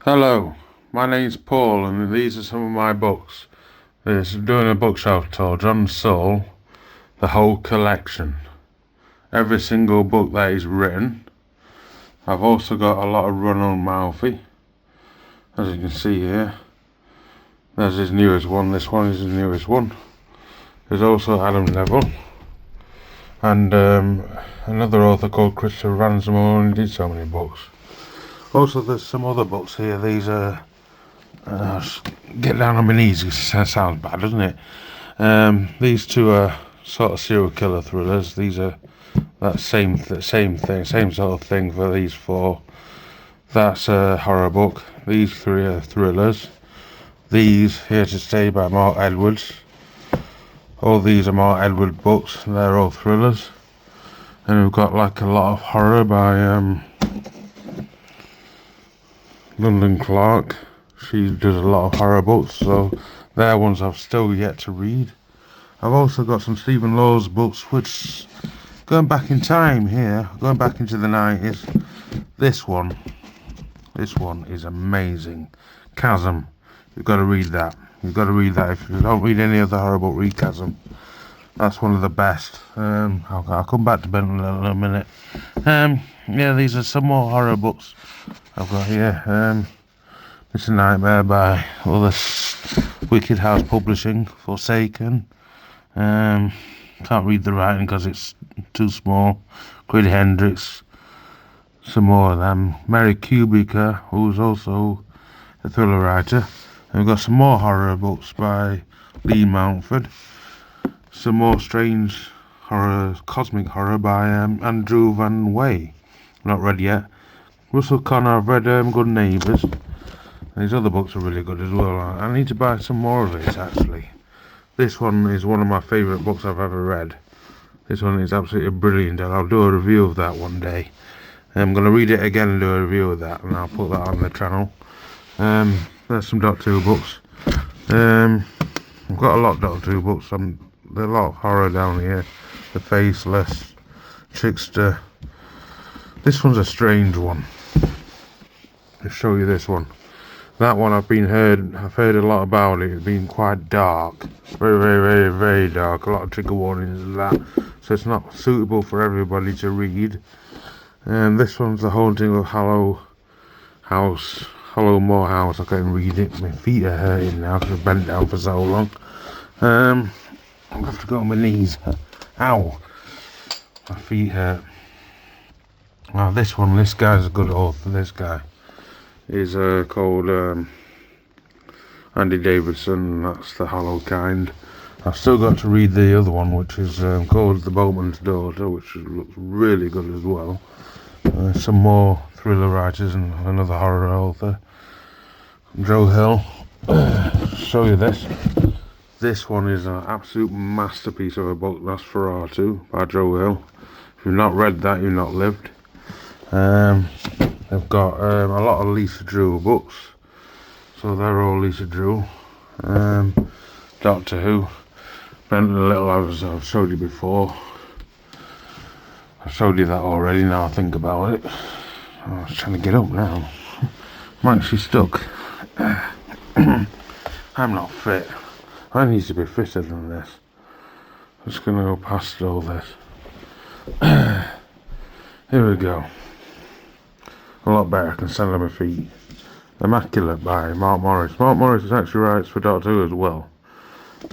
Hello, my name's Paul and these are some of my books. This is doing a bookshelf tour, John Saul, the whole collection. Every single book that he's written. I've also got a lot of Ronald Malfi, as you can see here. There's his newest one, this one is his newest one. There's also Adam Neville. And another author called Christopher Ransome, who did so many books. Also there's some other books here, these are get down on my knees, it sounds bad, doesn't it? These two are sort of serial killer thrillers. These are that same thing, same sort of thing for these four. That's a horror book. These three are thrillers. These, Here to Stay by Mark Edwards. All these are Mark Edwards books, and they're all thrillers. And we've got like a lot of horror by London Clark. She does a lot of horror books, so they're ones I've still yet to read. I've also got some Stephen Lawes books, which, going back in time here, going back into the 90s, this one is amazing. Chasm, you've got to read that. You've got to read that. If you don't read any other horror book, read Chasm. That's one of the best. I'll come back to Benton in a minute. Yeah, these are some more horror books I've got here. It's a Nightmare by Wicked House Publishing, Forsaken. Can't read the writing because it's too small. Grady Hendrix. Some more of them. Mary Kubica, who's also a thriller writer. And we've got some more horror books by Lee Mountford. Some more strange horror, cosmic horror by Andrew Van Way. Not read yet. Russell Connor, I've read Good Neighbours. These other books are really good as well. I need to buy some more of this actually. This one is one of my favourite books I've ever read. This one is absolutely brilliant, and I'll do a review of that one day. I'm going to read it again and do a review of that, and I'll put that on the channel. There's some Doctor Who books. I've got a lot of Doctor Who books. There's a lot of horror down here. The Faceless, Trickster. This one's a strange one. I'll show you this one. That one I've heard a lot about it. It's been quite dark. Very, very, very, very dark. A lot of trigger warnings and that. So it's not suitable for everybody to read. And this one's The Haunting of Hallow Moor House. I can't read it. My feet are hurting now because I've bent down for so long. I'll have to go on my knees. Ow. My feet hurt. Now this guy's a good author. This guy is called Andy Davidson. That's The Hollow Kind. I've still got to read the other one, which is called The Boatman's Daughter, which looks really good as well. Some more thriller writers and another horror author, Joe Hill. Show you this. This one is an absolute masterpiece of a book, Nosferatu by Joe Hill. If you've not read that, you've not lived. They've got a lot of Lisa Drew books, so they're all Lisa Drew. Doctor Who, Benton Little, I've showed you before. I showed you that already, now I think about it. I was trying to get up now. I'm actually stuck. I'm not fit. I need to be fitter than this. I'm just going to go past all this. Here we go. A lot better, I can stand on my feet. Immaculate by Mark Morris. Mark Morris actually writes for Doctor Who as well.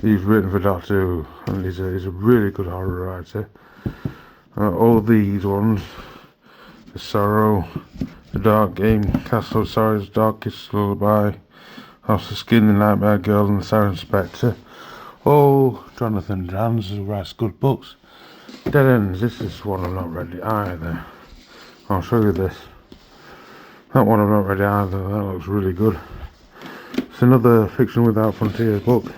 He's written for Doctor Who, and he's a really good horror writer. All these ones, The Sorrow, The Dark Game, Castle of Sorrow's Darkest Lullaby, House of Skin, The Nightmare Girl, and The Siren Spectre. Oh, Jonathan Jans, who writes good books. Dead Ends, this is one I've not read either. I'll show you this. That one I've not read either, that looks really good. It's another Fiction Without Frontiers book.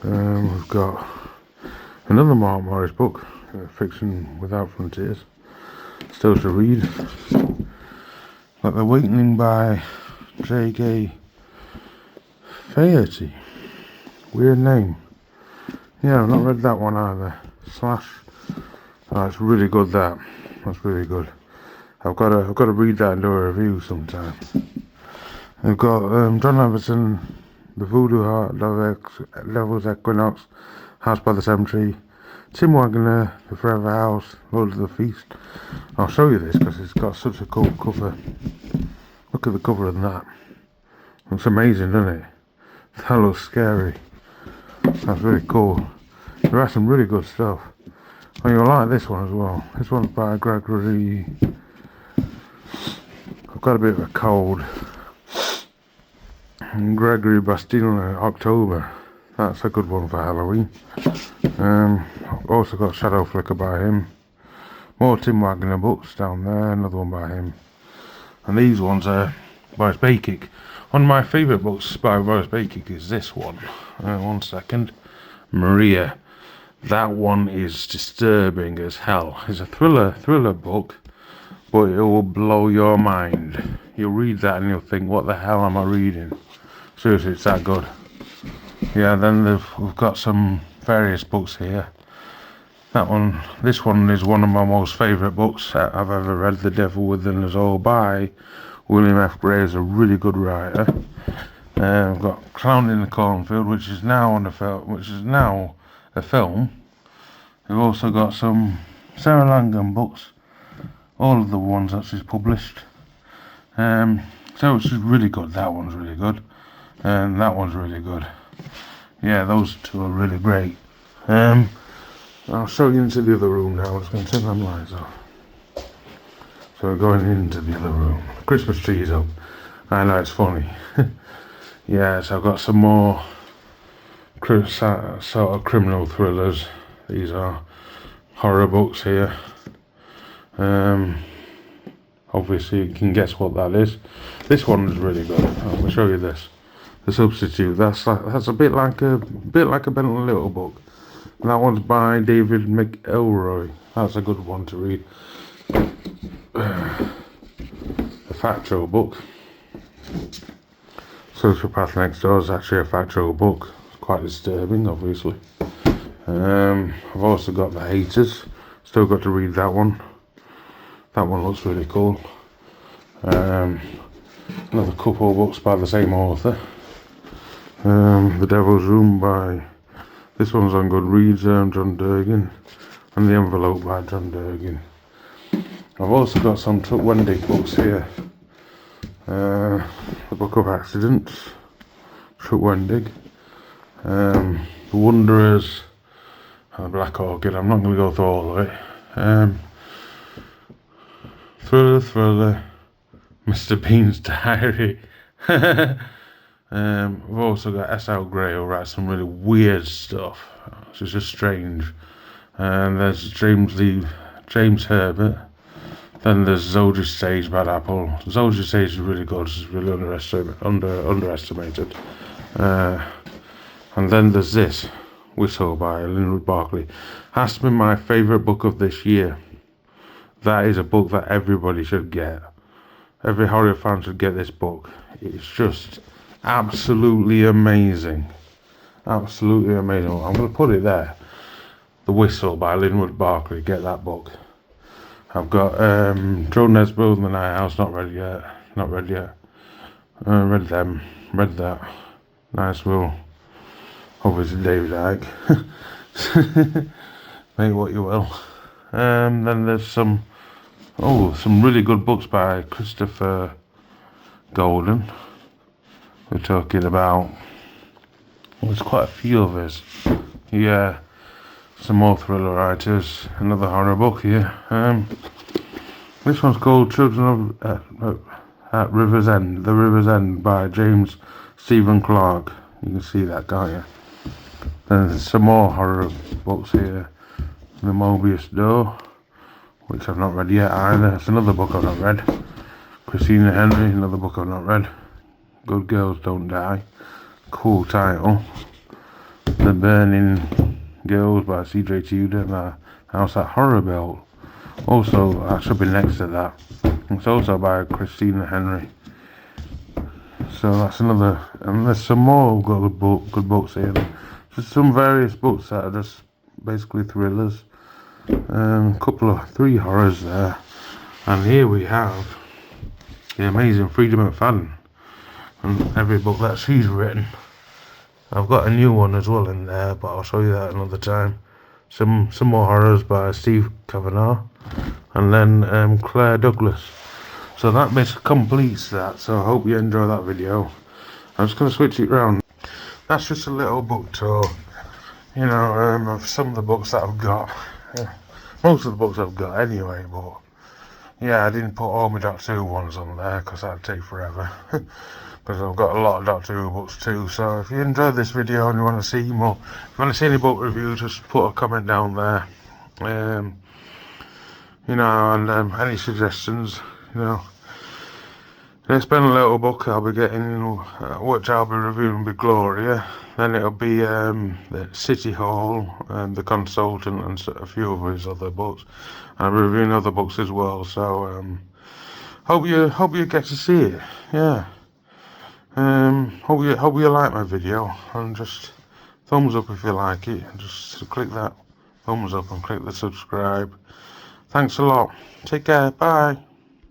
We've got another Mark Morris book, Fiction Without Frontiers. Still to read. Got The Awakening by J.K. Flaherty. Weird name. Yeah, I've not read that one either. Slash. Oh, it's really good, that. That's really good. I've got to read that and do a review sometime. We've got John Leverson, The Voodoo Heart, Devil's Equinox, House by the Cemetery, Tim Wagner, The Forever House, Lord of the Feast. I'll show you this because it's got such a cool cover. Look at the cover of that. Looks amazing, doesn't it? That looks scary. That's really cool. There are some really good stuff. Oh, you'll like this one as well. This one's by Gregory. I've got a bit of a cold. Gregory Bastille, October. That's a good one for Halloween. I've also got Shadow Flicker by him. More Tim Wagner books down there. Another one by him. And these ones are Boris Bakic. One of my favourite books by Boris Bakic is this one. One second. Maria. That one is disturbing as hell. It's a thriller book, but it will blow your mind. You'll read that and you'll think, what the hell am I reading? Seriously, it's that good. Yeah, then we've got some various books here. This one is one of my most favourite books I've ever read, The Devil Within Us All by William F. Gray, is a really good writer. We've got Clown in the Cornfield, which is now a film. We've also got some Sarah Langham books, all of the ones that she's published. So she's really good. That one's really good, and that one's really good. Yeah, those two are really great. I'll show you into the other room now. I'm just going to turn them lights off. So we're going into the other room. The Christmas tree is up. I know, it's funny. Yeah, so I've got some more sort of criminal thrillers. These are horror books here. Obviously you can guess what that is. This one is really good. I'll show you this. The Substitute. That's a bit like a Bentley Little book. And that one's by David McElroy. That's a good one to read. A factual book. Sociopath Next Door is actually a factual book. It's quite disturbing, obviously. I've also got The Haters. Still got to read that one. That one looks really cool. Another couple of books by the same author. The Devil's Room by, this one's on Goodreads, John Durgan. And The Envelope by John Durgan. I've also got some Chuck Wendig books here. The Book of Accidents, Chuck Wendig. The Wanderers, Black Orchid. I'm not going to go through all of it. Thriller, Mr. Bean's Diary. We've also got S.L. Gray, who writes some really weird stuff. It's just strange. And there's James Herbert. Then there's Zildjian Sage, Bad Apple. Zildjian Sage is really good. It's really underestimated. And then there's this, Whistle by Linwood Barclay. Has been my favourite book of this year. That is a book that everybody should get. Every horror fan should get this book. It's just absolutely amazing. Absolutely amazing. I'm going to put it there. The Whistle by Linwood Barclay. Get that book. I've got Joe Nesbitt and The Night House. Not read yet. Read them. Read that. Nice will. Obviously David Icke. Make what you will. Then there's some really good books by Christopher Golden. We're talking about, there's quite a few of us. Yeah, some more thriller writers. Another horror book here. This one's called Children of at River's End. The River's End by James Stephen Clark. You can see that, can't you? Then there's some more horror books here. The Mobius Door, which I've not read yet either. It's another book I've not read. Christina Henry, another book I've not read. Good Girls Don't Die. Cool title. The Burning Girls by C.J. Tudor. The House at Horror Belt. Also, that should be next to that. It's also by Christina Henry. So that's another, and there's some more good books here. Just some various books that are just basically thrillers. Three horrors there. And here we have the amazing Frida McFadden. and every book that she's written. I've got a new one as well in there, but I'll show you that another time. Some more horrors by Steve Kavanagh, and then Claire Douglas. So that basically completes that. So I hope you enjoy that video. I'm just going to switch it round. That's just a little book tour, you know, of some of the books that I've got. Yeah. Most of the books I've got anyway, but yeah, I didn't put all my Doctor Who ones on there because that'd take forever. Because I've got a lot of Doctor Who books too. So if you enjoyed this video and you want to see more, if you want to see any book reviews, just put a comment down there. You know, and any suggestions, you know. It's been a little book I'll be getting, which I'll be reviewing with Gloria. Then it'll be the City Hall and The Consultant and a few of his other books. And I'll be reviewing other books as well. So hope you get to see it. Yeah. Hope you like my video, and just thumbs up if you like it. And just click that thumbs up and click the subscribe. Thanks a lot. Take care. Bye.